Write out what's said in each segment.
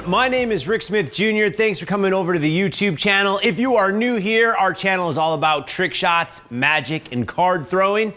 My name is Rick Smith Jr. Thanks for coming over to the YouTube channel. If you are new here, our channel is all about trick shots, magic, and card throwing.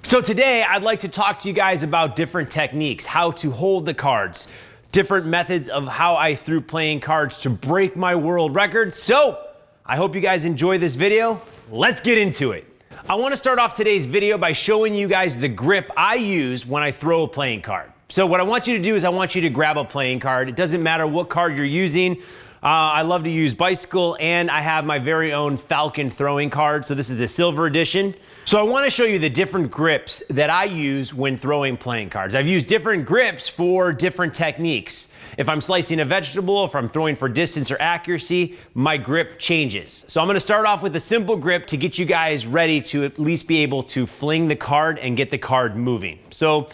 So today, I'd like to talk to you guys about different techniques, how to hold the cards, different methods of how I threw playing cards to break my world record. So, I hope you guys enjoy this video. Let's get into it. I want to start off today's video by showing you guys the grip I use when I throw a playing card. So what I want you to do is I want you to grab a playing card. It doesn't matter what card you're using. I love to use bicycle, and I have my very own Falcon throwing card. So this is the silver edition. So I want to show you the different grips that I use when throwing playing cards. I've used different grips for different techniques. If I'm slicing a vegetable, if I'm throwing for distance or accuracy, my grip changes. So I'm going to start off with a simple grip to get you guys ready to at least be able to fling the card and get the card moving. So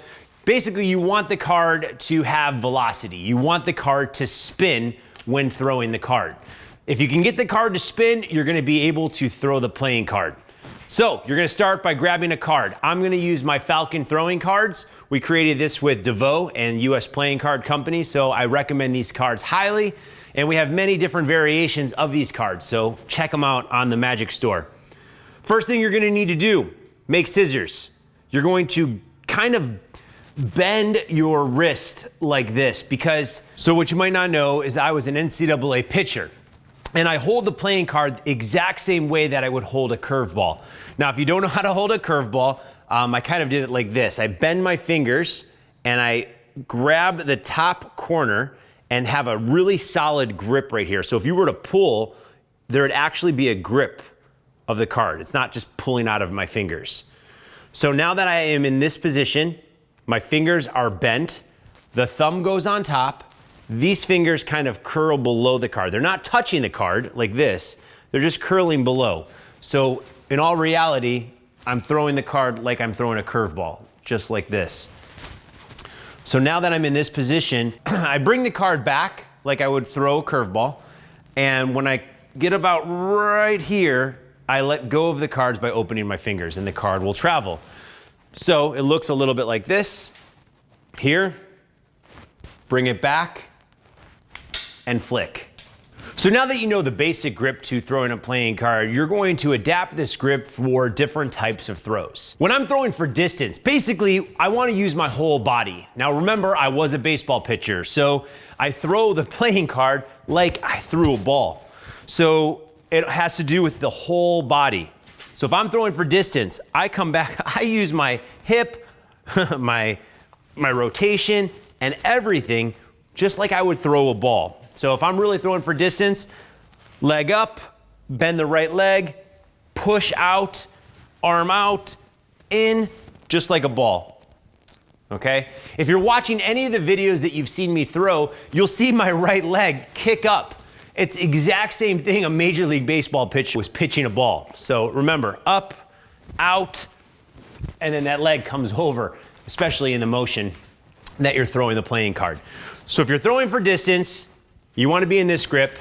basically, you want the card to have velocity. You want the card to spin when throwing the card. If you can get the card to spin, you're gonna be able to throw the playing card. So you're gonna start by grabbing a card. I'm gonna use my Falcon throwing cards. We created this with DeVoe and US Playing Card Company, so I recommend these cards highly. And we have many different variations of these cards, so check them out on the Magic Store. First thing you're gonna need to do, make scissors. You're going to kind of bend your wrist like this so what you might not know is I was an NCAA pitcher, and I hold the playing card the exact same way that I would hold a curveball. Now, if you don't know how to hold a curveball, I kind of did it like this. I bend my fingers and I grab the top corner and have a really solid grip right here. So if you were to pull, there would actually be a grip of the card. It's not just pulling out of my fingers. So now that I am in this position, my fingers are bent, the thumb goes on top, these fingers kind of curl below the card. They're not touching the card like this, they're just curling below. So in all reality, I'm throwing the card like I'm throwing a curveball, just like this. So now that I'm in this position, I bring the card back like I would throw a curveball, and when I get about right here, I let go of the cards by opening my fingers, and the card will travel. So it looks a little bit like this. Here, bring it back, and flick. So now that you know the basic grip to throwing a playing card, you're going to adapt this grip for different types of throws. When I'm throwing for distance, basically, I want to use my whole body. Now remember, I was a baseball pitcher, so I throw the playing card like I threw a ball. So it has to do with the whole body. So if I'm throwing for distance, I come back, I use my hip, my rotation, and everything just like I would throw a ball. So if I'm really throwing for distance, leg up, bend the right leg, push out, arm out, in, just like a ball. Okay? If you're watching any of the videos that you've seen me throw, you'll see my right leg kick up. It's the exact same thing a Major League Baseball pitcher was pitching a ball. So remember, up, out, and then that leg comes over, especially in the motion that you're throwing the playing card. So if you're throwing for distance, you want to be in this grip,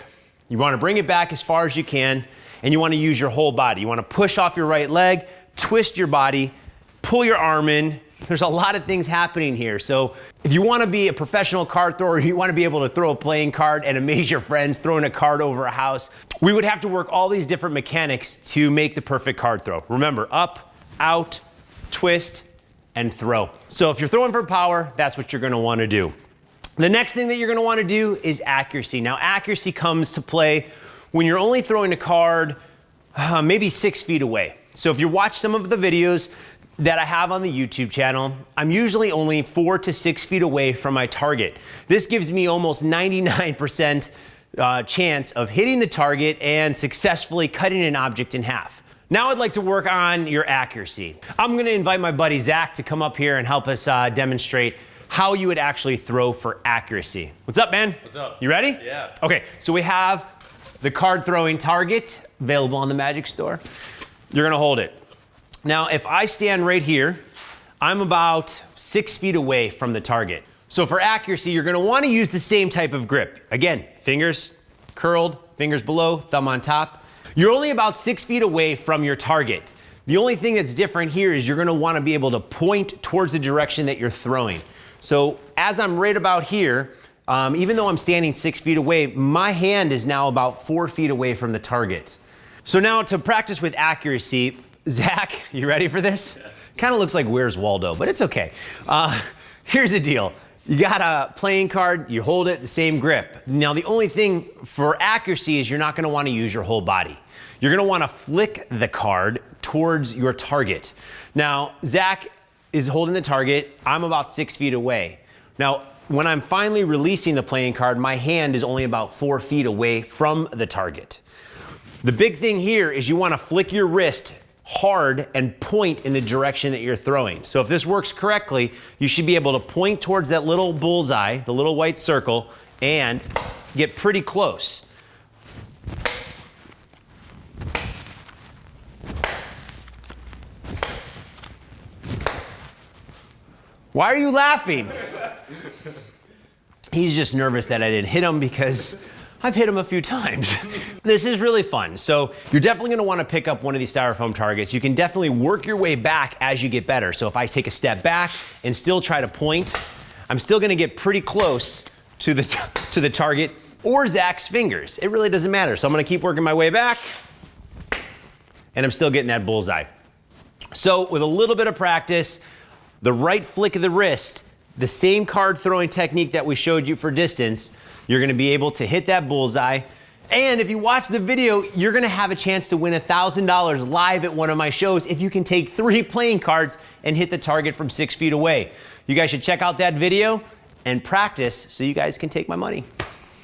you want to bring it back as far as you can, and you want to use your whole body. You want to push off your right leg, twist your body, pull your arm in. There's a lot of things happening here. So if you want to be a professional card thrower, you want to be able to throw a playing card and amaze your friends throwing a card over a house, we would have to work all these different mechanics to make the perfect card throw. Remember, up, out, twist, and throw. So if you're throwing for power, that's what you're going to want to do. The next thing that you're going to want to do is accuracy. Now, accuracy comes to play when you're only throwing a card maybe 6 feet away. So if you watch some of the videos that I have on the YouTube channel, I'm usually only 4 to 6 feet away from my target. This gives me almost 99% chance of hitting the target and successfully cutting an object in half. Now I'd like to work on your accuracy. I'm gonna invite my buddy Zach to come up here and help us demonstrate how you would actually throw for accuracy. What's up, man? What's up? You ready? Yeah. Okay, so we have the card throwing target available on the Magic Store. You're gonna hold it. Now, if I stand right here, I'm about 6 feet away from the target. So for accuracy, you're gonna wanna use the same type of grip. Again, fingers curled, fingers below, thumb on top. You're only about 6 feet away from your target. The only thing that's different here is you're gonna wanna be able to point towards the direction that you're throwing. So as I'm right about here, even though I'm standing 6 feet away, my hand is now about 4 feet away from the target. So now to practice with accuracy, Zach, you ready for this? Yeah. Kind of looks like Where's Waldo, but it's okay. Here's the deal. You got a playing card, you hold it, the same grip. Now the only thing for accuracy is you're not gonna wanna use your whole body. You're gonna wanna flick the card towards your target. Now, Zach is holding the target, I'm about 6 feet away. Now, when I'm finally releasing the playing card, my hand is only about 4 feet away from the target. The big thing here is you wanna flick your wrist hard and point in the direction that you're throwing. So if this works correctly, you should be able to point towards that little bullseye, the little white circle, and get pretty close. Why are you laughing? He's just nervous that I didn't hit him because I've hit him a few times. This is really fun. So you're definitely gonna wanna pick up one of these styrofoam targets. You can definitely work your way back as you get better. So if I take a step back and still try to point, I'm still gonna get pretty close to the target or Zach's fingers. It really doesn't matter. So I'm gonna keep working my way back and I'm still getting that bullseye. So with a little bit of practice, the right flick of the wrist, the same card throwing technique that we showed you for distance, you're gonna be able to hit that bullseye. And if you watch the video, you're gonna have a chance to win $1,000 live at one of my shows if you can take 3 playing cards and hit the target from 6 feet away. You guys should check out that video and practice so you guys can take my money.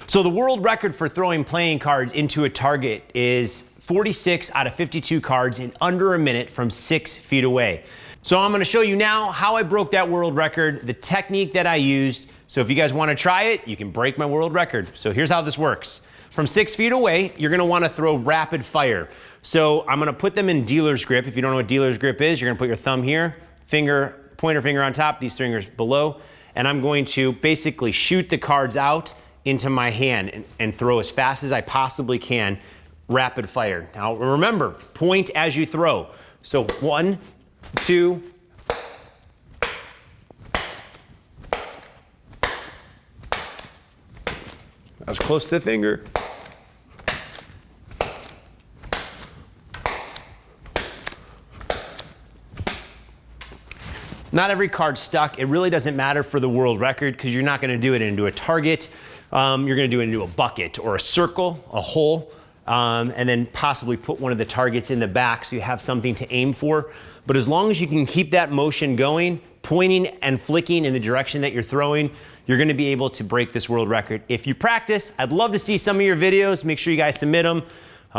So the world record for throwing playing cards into a target is 46 out of 52 cards in under a minute from 6 feet away. So I'm gonna show you now how I broke that world record, the technique that I used. So if you guys wanna try it, you can break my world record. So here's how this works. From 6 feet away, you're gonna wanna throw rapid fire. So I'm gonna put them in dealer's grip. If you don't know what dealer's grip is, you're gonna put your thumb here, pointer finger on top, these fingers below, and I'm going to basically shoot the cards out into my hand and throw as fast as I possibly can, rapid fire. Now remember, point as you throw. So 1, 2, that's close to the finger. Not every card's stuck. It really doesn't matter for the world record because you're not gonna do it into a target. You're gonna do it into a bucket or a circle, a hole, and then possibly put one of the targets in the back so you have something to aim for. But as long as you can keep that motion going, pointing and flicking in the direction that you're throwing, you're gonna be able to break this world record. If you practice, I'd love to see some of your videos. Make sure you guys submit them.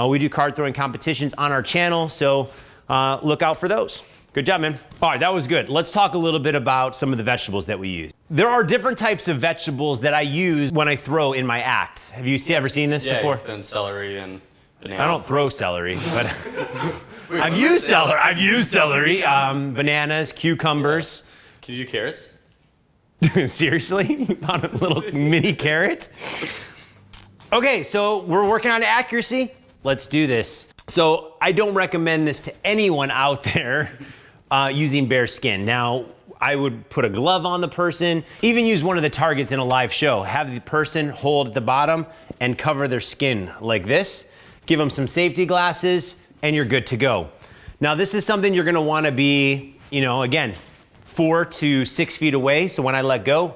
We do card throwing competitions on our channel, so look out for those. Good job, man. All right, that was good. Let's talk a little bit about some of the vegetables that we use. There are different types of vegetables that I use when I throw in my act. Have you ever seen this before? Yeah, and celery and bananas. I don't throw celery, but I've used celery. I've used celery, bananas, cucumbers. Can you do carrots? Seriously? You found a little mini carrot? Okay, so we're working on accuracy. Let's do this. So I don't recommend this to anyone out there using bare skin. Now, I would put a glove on the person, even use one of the targets in a live show. Have the person hold at the bottom and cover their skin like this. Give them some safety glasses and you're good to go. Now, this is something you're gonna wanna be, again, 4 to 6 feet away. So when I let go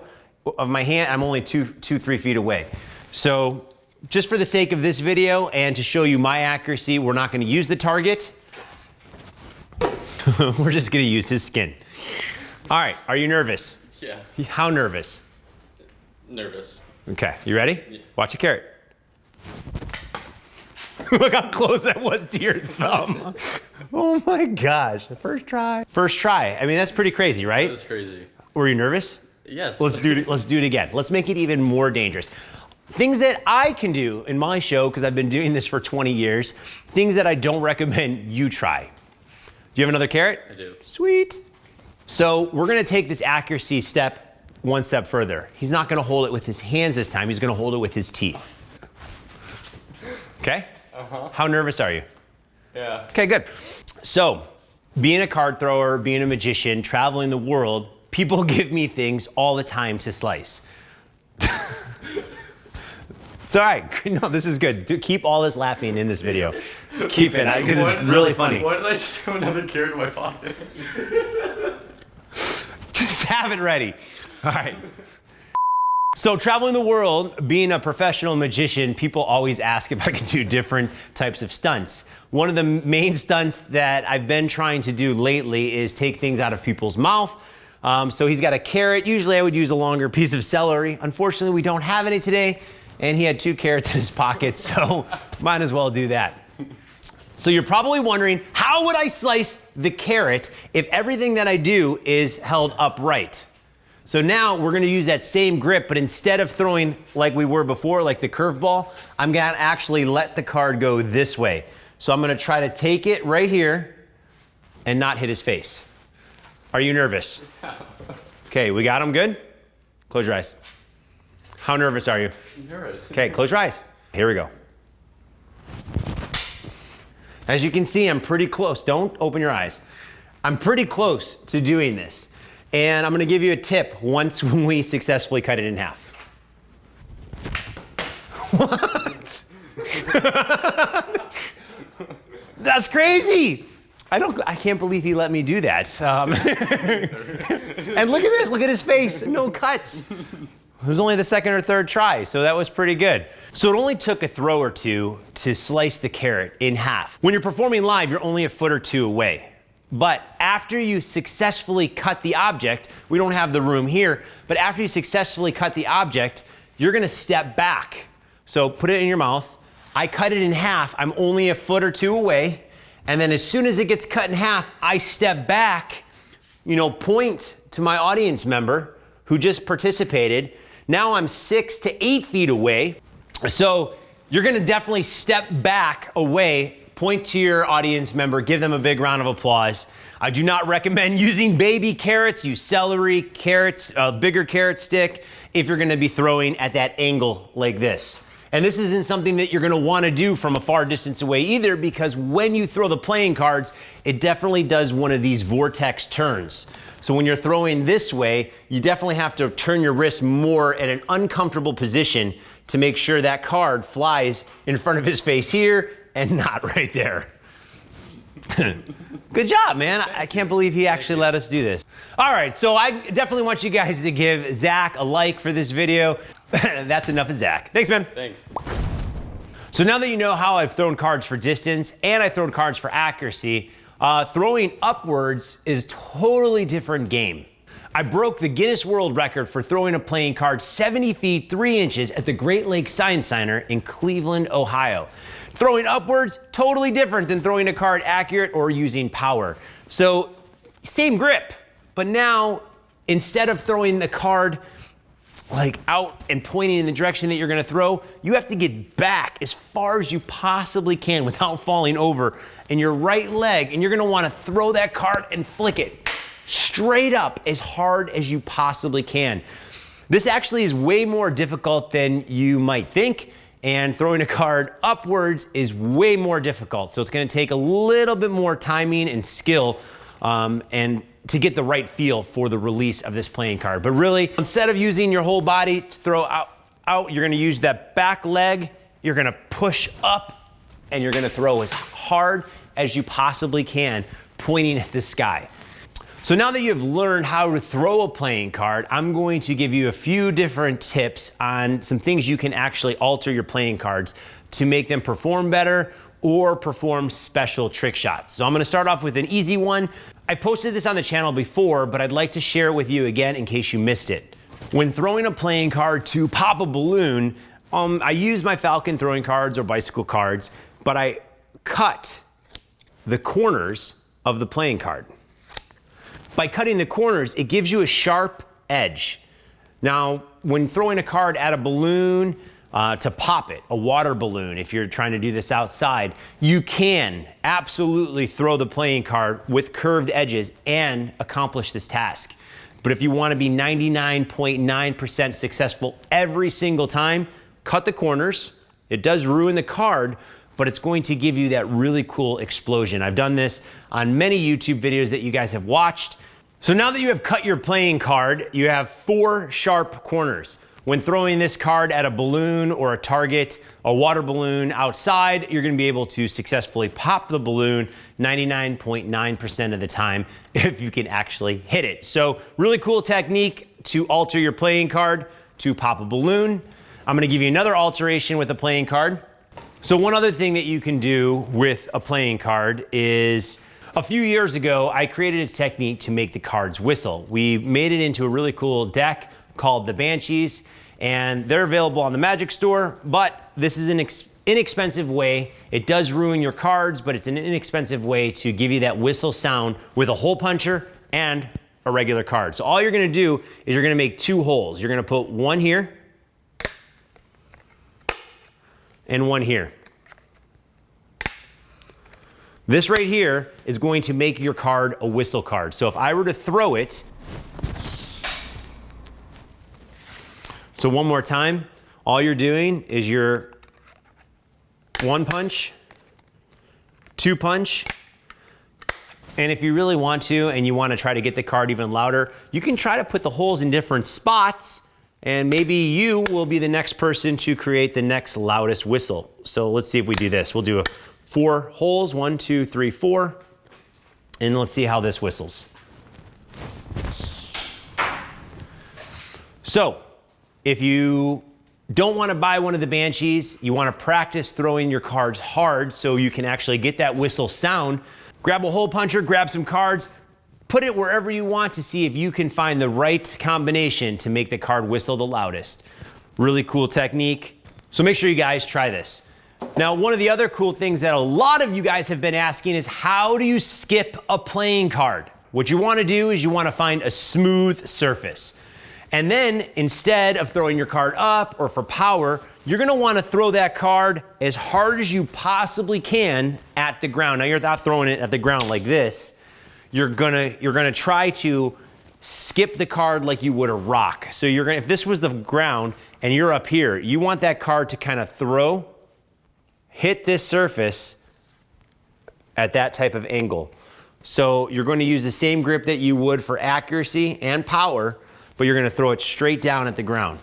of my hand, I'm only 3 feet away. So just for the sake of this video and to show you my accuracy, we're not gonna use the target. We're just gonna use his skin. All right, are you nervous? Yeah. How nervous? Nervous. Okay, you ready? Yeah. Watch the carrot. Look how close that was to your thumb. Oh my gosh, first try. First try, I mean, that's pretty crazy, right? That is crazy. Were you nervous? Yes. Let's do it again. Let's make it even more dangerous. Things that I can do in my show, because I've been doing this for 20 years, things that I don't recommend you try. Do you have another carrot? I do. Sweet. So we're gonna take this accuracy step one step further. He's not gonna hold it with his hands this time, he's gonna hold it with his teeth. Okay? Uh-huh. How nervous are you? Yeah. Okay, good. So, being a card thrower, being a magician, traveling the world, people give me things all the time to slice. It's all right. No, this is good. Keep all this laughing in this video. Keep it, because it's really funny. Why did I just have another carrot in my pocket? Just have it ready. All right. So traveling the world, being a professional magician, people always ask if I can do different types of stunts. One of the main stunts that I've been trying to do lately is take things out of people's mouth. So he's got a carrot. Usually I would use a longer piece of celery. Unfortunately, we don't have any today. And he had 2 carrots in his pocket, so might as well do that. So you're probably wondering, how would I slice the carrot if everything that I do is held upright? So now we're gonna use that same grip, but instead of throwing like we were before, like the curveball, I'm gonna actually let the card go this way. So I'm gonna try to take it right here and not hit his face. Are you nervous? Okay, we got him good? Close your eyes. How nervous are you? Nervous. Okay, close your eyes. Here we go. As you can see, I'm pretty close. Don't open your eyes. I'm pretty close to doing this. And I'm gonna give you a tip once we successfully cut it in half. What? That's crazy. I can't believe he let me do that. And look at this, look at his face, no cuts. It was only the 2nd or 3rd try, so that was pretty good. So it only took a throw or 2 to slice the carrot in half. When you're performing live, you're only a foot or 2 away. But after you successfully cut the object, we don't have the room here, but after you successfully cut the object, you're gonna step back. So put it in your mouth. I cut it in half, I'm only a foot or 2 away, and then as soon as it gets cut in half, I step back, point to my audience member who just participated. Now I'm 6 to 8 feet away. So you're gonna definitely step back away, point to your audience member, give them a big round of applause. I do not recommend using baby carrots. Use celery, carrots, a bigger carrot stick if you're gonna be throwing at that angle like this. And this isn't something that you're gonna wanna do from a far distance away either, because when you throw the playing cards, it definitely does one of these vortex turns. So when you're throwing this way, you definitely have to turn your wrist more at an uncomfortable position to make sure that card flies in front of his face here and not right there. Good job, man. I can't believe he actually let us do this. All right, so I definitely want you guys to give Zach a like for this video. That's enough of Zach. Thanks, man. Thanks. So now that you know how I've thrown cards for distance and I've thrown cards for accuracy, throwing upwards is a totally different game. I broke the Guinness World Record for throwing a playing card 70 feet 3 inches at the Great Lakes Science Center in Cleveland, Ohio. Throwing upwards, totally different than throwing a card accurate or using power. So same grip, but now instead of throwing the card like out and pointing in the direction that you're gonna throw, you have to get back as far as you possibly can without falling over in your right leg, and you're gonna wanna throw that card and flick it straight up as hard as you possibly can. This actually is way more difficult than you might think, and throwing a card upwards is way more difficult. So it's gonna take a little bit more timing and skill and to get the right feel for the release of this playing card. But really, instead of using your whole body to throw out, you're gonna use that back leg, you're gonna push up, and you're gonna throw as hard as you possibly can, pointing at the sky. So now that you've learned how to throw a playing card, I'm going to give you a few different tips on some things you can actually alter your playing cards to make them perform better or perform special trick shots. So I'm gonna start off with an easy one. I posted this on the channel before, but I'd like to share it with you again in case you missed it. When throwing a playing card to pop a balloon, I use my Falcon throwing cards or bicycle cards, but I cut the corners of the playing card. By cutting the corners, it gives you a sharp edge. Now, when throwing a card at a balloon, to pop it, a water balloon, if you're trying to do this outside, you can absolutely throw the playing card with curved edges and accomplish this task. But if you want to be 99.9% successful every single time, cut the corners. It does ruin the card, but it's going to give you that really cool explosion. I've done this on many YouTube videos that you guys have watched. So now that you have cut your playing card, you have 4 sharp corners. when throwing this card at a balloon or a target, a water balloon outside, you're gonna be able to successfully pop the balloon 99.9% of the time if you can actually hit it. So really cool technique to alter your playing card to pop a balloon. I'm gonna give you another alteration with a playing card. So one other thing that you can do with a playing card is, a few years ago, I created a technique to make the cards whistle. We made it into a really cool deck called the Banshees, and they're available on the Magic Store, but this is an inexpensive way. It does ruin your cards, but it's an inexpensive way to give you that whistle sound with a hole puncher and a regular card. So all you're gonna do is you're gonna make 2 holes. You're gonna put one here and one here. This right here is going to make your card a whistle card. So if I were to throw it, so one more time, all you're doing is your 1 punch, 2 punch, and if you really want to and you want to try to get the card even louder, you can try to put the holes in different spots, and maybe you will be the next person to create the next loudest whistle. So let's see if we do this. We'll do 4 holes, 1, 2, 3, 4, and let's see how this whistles. So, if you don't want to buy one of the Banshees, you want to practice throwing your cards hard so you can actually get that whistle sound, grab a hole puncher, grab some cards, put it wherever you want to see if you can find the right combination to make the card whistle the loudest. Really cool technique. So make sure you guys try this. Now, one of the other cool things that a lot of you guys have been asking is, how do you skip a playing card? What you want to do is you want to find a smooth surface. And then instead of throwing your card up or for power, you're gonna wanna throw that card as hard as you possibly can at the ground. Now you're not throwing it at the ground like this. You're gonna try to skip the card like you would a rock. So if this was the ground and you're up here, you want that card to kind of hit this surface at that type of angle. So you're going to use the same grip that you would for accuracy and power, but you're gonna throw it straight down at the ground.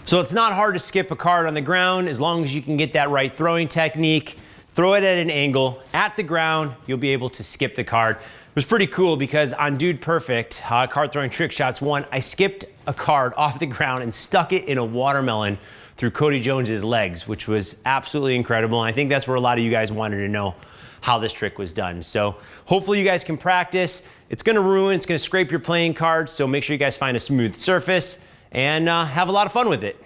So it's not hard to skip a card on the ground as long as you can get that right throwing technique. Throw it at an angle at the ground, you'll be able to skip the card. It was pretty cool because on Dude Perfect, Card Throwing Trick Shots 1, I skipped a card off the ground and stuck it in a watermelon through Cody Jones's legs, which was absolutely incredible. And I think that's where a lot of you guys wanted to know how this trick was done. So hopefully you guys can practice. It's gonna scrape your playing cards, so make sure you guys find a smooth surface and have a lot of fun with it.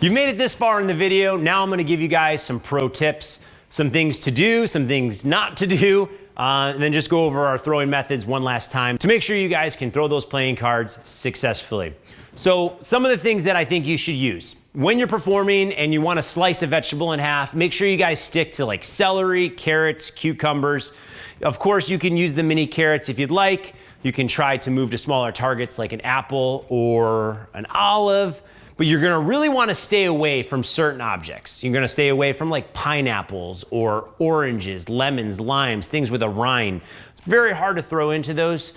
You've made it this far in the video. Now I'm gonna give you guys some pro tips, some things to do, some things not to do, and then just go over our throwing methods one last time to make sure you guys can throw those playing cards successfully. So some of the things that I think you should use. When you're performing and you want to slice a vegetable in half, make sure you guys stick to like celery, carrots, cucumbers. Of course, you can use the mini carrots if you'd like. You can try to move to smaller targets like an apple or an olive, but you're gonna really want to stay away from certain objects. You're gonna stay away from like pineapples or oranges, lemons, limes, things with a rind. It's very hard to throw into those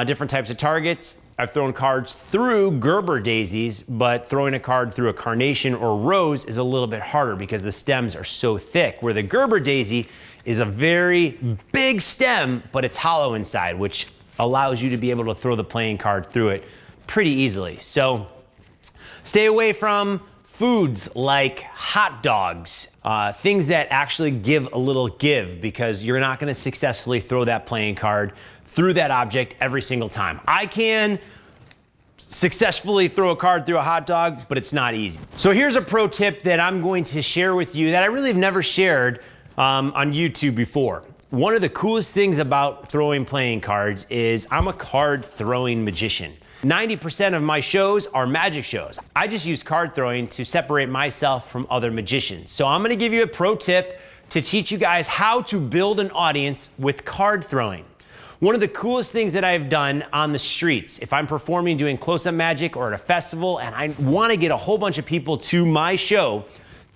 different types of targets. I've thrown cards through Gerber daisies, but throwing a card through a carnation or rose is a little bit harder because the stems are so thick, where the Gerber daisy is a very big stem, but it's hollow inside, which allows you to be able to throw the playing card through it pretty easily. So stay away from foods like hot dogs, things that actually give a little give, because you're not gonna successfully throw that playing card through that object every single time. I can successfully throw a card through a hot dog, but it's not easy. So here's a pro tip that I'm going to share with you that I really have never shared on YouTube before. One of the coolest things about throwing playing cards is I'm a card throwing magician. 90% of my shows are magic shows. I just use card throwing to separate myself from other magicians. So I'm gonna give you a pro tip to teach you guys how to build an audience with card throwing. One of the coolest things that I've done on the streets, if I'm performing doing close-up magic or at a festival and I wanna get a whole bunch of people to my show,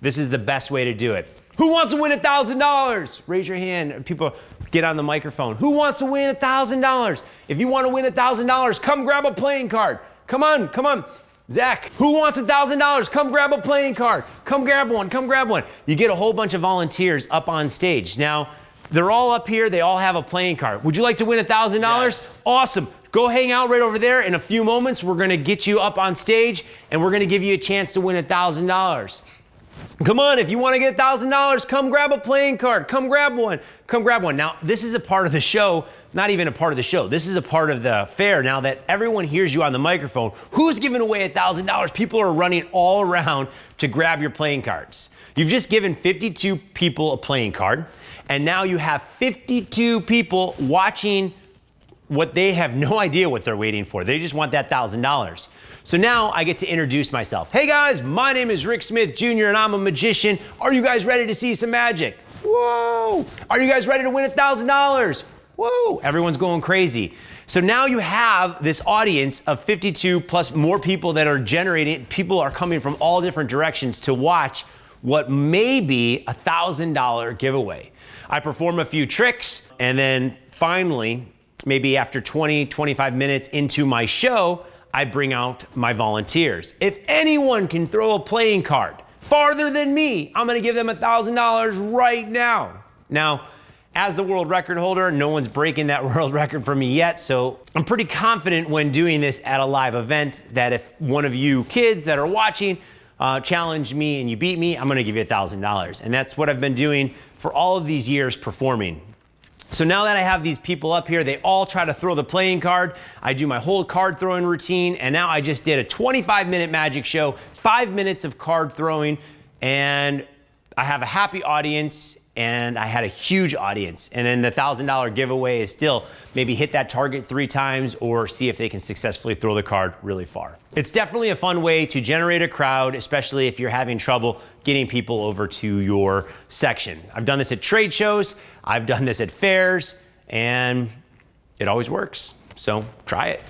this is the best way to do it. Who wants to win $1,000? Raise your hand. People get on the microphone. Who wants to win $1,000? If you want to win $1,000, come grab a playing card. Come on, come on. Zach, who wants $1,000? Come grab a playing card. Come grab one, come grab one. You get a whole bunch of volunteers up on stage. Now, they're all up here. They all have a playing card. Would you like to win $1,000? Yes. Awesome. Go hang out right over there. In a few moments, we're going to get you up on stage, and we're going to give you a chance to win $1,000. Come on, if you want to get $1,000, come grab a playing card. Come grab one. Come grab one. Now, this is a part of the show, not even a part of the show. This is a part of the fair now that everyone hears you on the microphone. Who's giving away $1,000? People are running all around to grab your playing cards. You've just given 52 people a playing card, and now you have 52 people watching what they have no idea what they're waiting for. They just want that $1,000. So now I get to introduce myself. Hey guys, my name is Rick Smith Jr. and I'm a magician. Are you guys ready to see some magic? Whoa! Are you guys ready to win $1,000? Whoa! Everyone's going crazy. So now you have this audience of 52 plus more people that are generating. People are coming from all different directions to watch what may be a $1,000 giveaway. I perform a few tricks, and then finally, maybe after 20, 25 minutes into my show, I bring out my volunteers. If anyone can throw a playing card farther than me, I'm gonna give them $1,000 right now. Now, as the world record holder, no one's breaking that world record for me yet, so I'm pretty confident when doing this at a live event that if one of you kids that are watching challenge me and you beat me, I'm gonna give you $1,000. And that's what I've been doing for all of these years performing. So now that I have these people up here, they all try to throw the playing card. I do my whole card throwing routine, and now I just did a 25-minute magic show, 5 minutes of card throwing, and I have a happy audience, and I had a huge audience. And then the $1,000 giveaway is still maybe hit that target 3 times or see if they can successfully throw the card really far. It's definitely a fun way to generate a crowd, especially if you're having trouble getting people over to your section. I've done this at trade shows, I've done this at fairs, and it always works. So try it.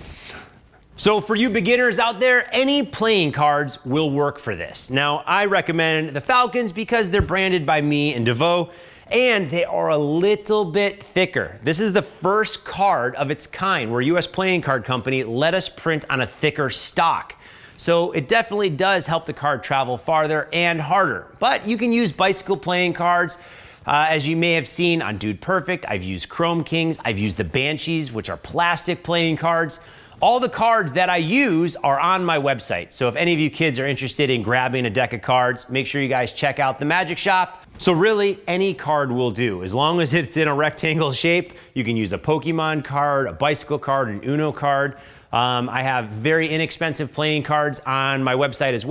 So for you beginners out there, any playing cards will work for this. Now, I recommend the Falcons because they're branded by me and DeVoe, and they are a little bit thicker. This is the first card of its kind where US Playing Card Company let us print on a thicker stock. So it definitely does help the card travel farther and harder. But you can use bicycle playing cards. As you may have seen on Dude Perfect, I've used Chrome Kings, I've used the Banshees, which are plastic playing cards. All the cards that I use are on my website. So if any of you kids are interested in grabbing a deck of cards, make sure you guys check out the Magic Shop. So really, any card will do. As long as it's in a rectangle shape, you can use a Pokemon card, a bicycle card, an Uno card. I have very inexpensive playing cards on my website as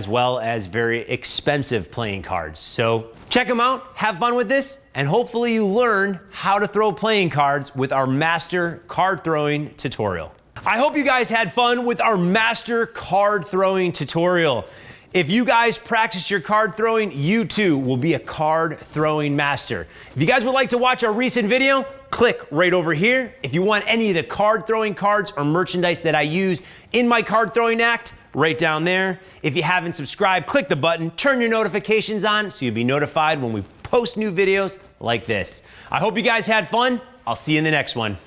well as very expensive playing cards. So check them out, have fun with this, and hopefully you learn how to throw playing cards with our master card throwing tutorial. I hope you guys had fun with our master card throwing tutorial. If you guys practice your card throwing, you too will be a card throwing master. If you guys would like to watch our recent video, click right over here. If you want any of the card throwing cards or merchandise that I use in my card throwing act, right down there. If you haven't subscribed, click the button, turn your notifications on so you'll be notified when we post new videos like this. I hope you guys had fun. I'll see you in the next one.